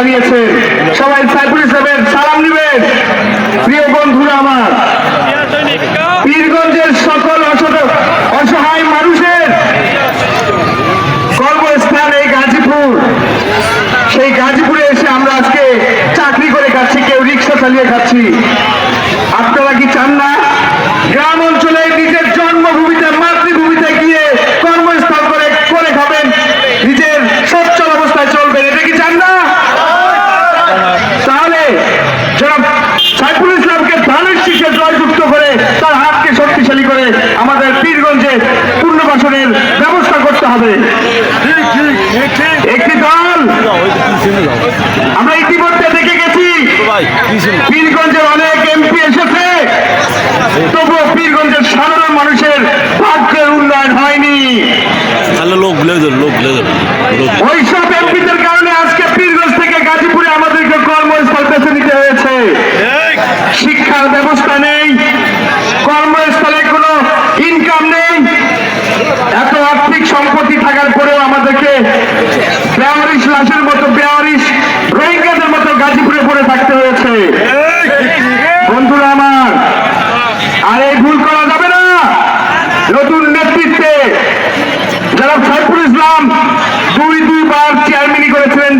দাঁড়িয়েছেন, সবাই সাইফুল ইসলামের সালাম নেবেন। প্রিয় বন্ধুরা আমার, পীরগঞ্জের সকল অসহায় মানুষের কর্মস্থান এই গাজীপুর। সেই গাজীপুরে এসে আমরা আজকে চাকরি করে খাচ্ছি, কেউ রিক্সা চালিয়ে খাচ্ছি। আপনারা কি চান না গ্রাম অঞ্চলে নিজের জন্মভূমিতে মাতৃভূমিতে গিয়ে কর্মস্থল করে খাবেন, নিজের সচ্ছল অবস্থায় চলবেন? এটা কি চান না? তাহলে যারা সাইফুল ইসলামকে ধানের শীষে জয়যুক্ত করে তার হাতকে শক্তিশালী করে আমাদের পীরগঞ্জে পুনর্বাসনের ব্যবস্থা করতে হবে। একটি দল আমরা ইতিমধ্যে দেখে গেছি, পীরগঞ্জে অনেক এমপি এসেছে, তবুও পীরগঞ্জের সাধারণ মানুষের ভাগ্যের উন্নয়ন হয়নি। ওইসব এমপিদের কারণে আজকে পীরগঞ্জ থেকে গাজীপুরে আমাদেরকে কর্মস্থল বেছে নিতে হয়েছে। শিক্ষার ব্যবস্থা নেই, কর্মস্থলে কোনো ইনকাম নেই, এত আর্থিক সম্পত্তি থাকার পরেও আমাদেরকে বেওয়ারিশ লাশের মতো, বেওয়ারিশ রোহিঙ্গাদের মতো গাজীপুরে পড়ে থাকতে হয়েছে। বন্ধুরা আমার, আর এই ভুল করা যাবে না। নতুন নেতৃত্বে যারা সাইফুল ইসলাম দুইবার চেয়ারম্যানই করেছিলেন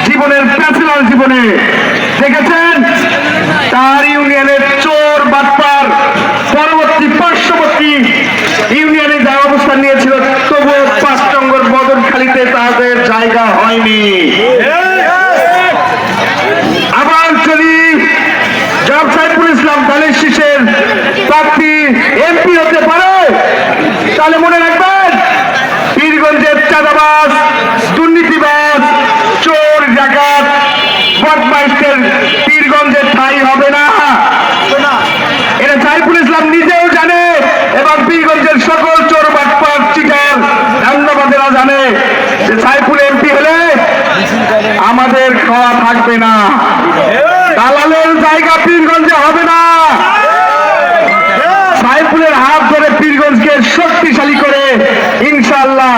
জীবনের ব্যাচেলর জীবনে, দেখেছেন তার ইউনিয়নের চোর বাটপার পরবর্তী পার্শ্ববর্তী ইউনিয়নে যা অবস্থান নিয়েছিল, তবুও ৫ নম্বর বদরখালীতে তাদের জায়গা হয়নি। আবার যদি জনাব সাইফুল ইসলাম ধানের শীষের প্রার্থী এমপি হতে পারে, তাহলে মনে রাখবেন পীরগঞ্জের চাঁদাবাজ, দুর্নীতিবাজ, চোর, ডাকাত, বদমাইশের পীরগঞ্জের ঠাঁই হবে না। এটা সাইফুল ইসলাম নিজেও জানে এবং পীরগঞ্জের সকল চোর, বাটপার, চিটার, ধান্দাবাদেরা জানে যে সাইফুল এমপি হলে আমাদের খাওয়া থাকবে না, দালালের জায়গা পীরগঞ্জে হবে না। সাইফুলের হাত ধরে পীরগঞ্জকে শক্তিশালী করে ইনশাআল্লাহ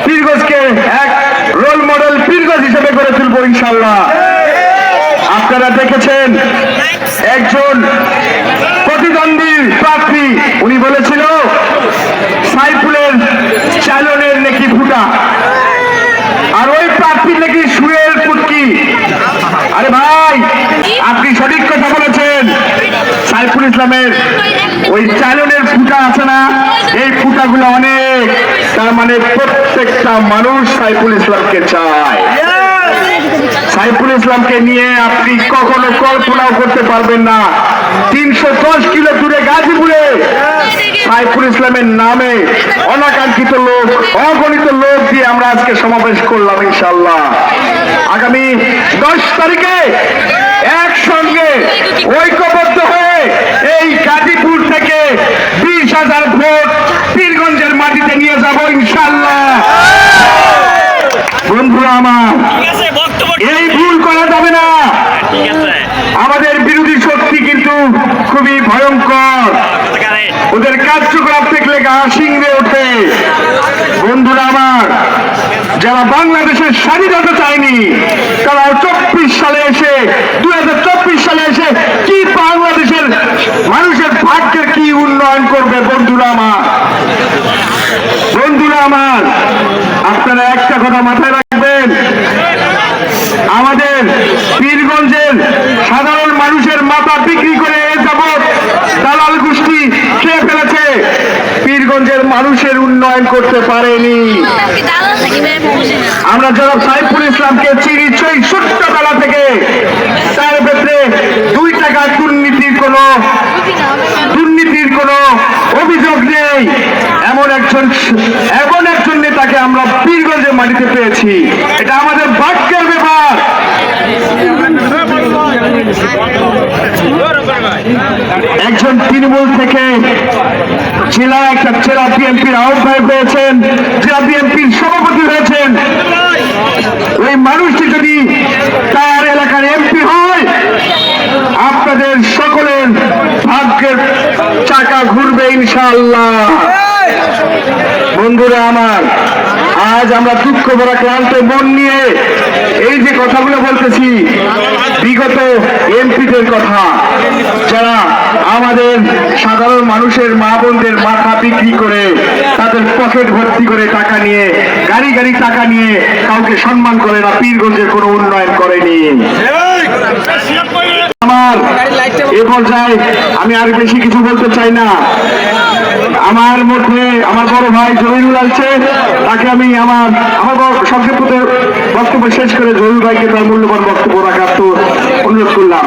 পীরগঞ্জকে এক রোল মডেল পীরগঞ্জ হিসেবে গড়ে তুলব ইনশাআল্লাহ। আপনারা দেখেছেন একজন প্রতিদ্বন্দ্বী প্রার্থী, উনি বলেছিল সাইফুলের চালনের নাকি ফুটা, আর ওই প্রার্থীর নাকি সুয়ের পুটকি। আরে ভাই, আপনি সঠিক কথা বলেছেন। সাইফুল ইসলামের ওই চালনের ফুটা আছে না, এই ফুটাগুলো অনেক, তার মানে প্রত্যেকটা মানুষ সাইফুল ইসলামকে চায়। সাইফুল ইসলামকে নিয়ে আপনি কখনো কল্পনাও করতে পারবেন না। ৩১০ কিলো দূরে গাজীপুরে সাইফুল ইসলামের নামে অনাকাঙ্ক্ষিত লোক, অগণিত লোক দিয়ে আমরা আজকে সমাবেশ করলাম। ইনশাআল্লাহ আগামী 10 তারিখে একসঙ্গে ঐক্যবদ্ধ হয়ে এই গাজীপুর থেকে ২০,০০০ ভোট পীরগঞ্জের মাটিতে নিয়ে যাব ইনশাআল্লাহ। বন্ধুরা আমার, এই ভুল করা যাবে না। আমাদের বিরোধী শক্তি কিন্তু খুবই ভয়ঙ্কর, ওদের কার্যকলাপ দেখলে গা শিংড়ে ওঠে। বন্ধুরা আমার, যারা বাংলাদেশের স্বাধীনতা চায়নি, তারা ২৪ সালে এসে 2024 সালে এসে কি বাংলাদেশের মানুষের ভাগ্যের কি উন্নয়ন করবে? বন্ধুরা আমার, আপনারা একটা কথা মাথায় রাখবেন, আমাদের পীরগঞ্জের সাধারণ মানুষের মাথা বিক্রি করে যাবত দালাল গোষ্ঠী খেয়ে ফেলেছে, পীরগঞ্জের মানুষের উন্নয়ন করতে পারেনি। আমরা যারা সাইফুল ইসলামকে চিনি সেই ছোট্টবেলা থেকে, তার ক্ষেত্রে 2 টাকা দুর্নীতির কোনো অভিযোগ নেই, এমন একজন নেতাকে আমরা পীরগঞ্জের মাটিতে পেয়েছি। এটা আমাদের ভাগ্যের ব্যাপার। একজন তৃণমূল থেকে জেলা বিএনপির আহ্বায়ক হয়েছেন, জেলা বিএনপির সভাপতি হয়েছেন। ওই মানুষটি যদি তার এলাকার এমপি হয়, আপনাদের সকলের ভাগ্যের চাকা চাকা ঘুরবে ইনশাআল্লাহ। বন্ধুরা আমার, আজ আমরা দুঃখ ভরা ক্লান্ত মন নিয়ে এই যে কথাগুলো বলতেছি, বিগত এমপিদের কথা, যারা আমাদের সাধারণ মানুষের মা বোনদের মাথা বিক্রি করে তাদের পকেট ভর্তি করে টাকা নিয়ে, গাড়ি গাড়ি টাকা নিয়ে কাউকে সম্মান করে না, পীরগঞ্জের কোনো উন্নয়ন করেনি। আমার এ পর্যায়ে আমি আর বেশি কিছু বলতে চাই না। আমার মধ্যে আমার বড় ভাই জহিরুল আছে, তাকে আমি আমার সংক্ষিপ্ত বক্তব্য শেষ করে জহিরুল ভাইকে তার মূল্যবান বক্তব্য রাখার তো অনুরোধ করলাম।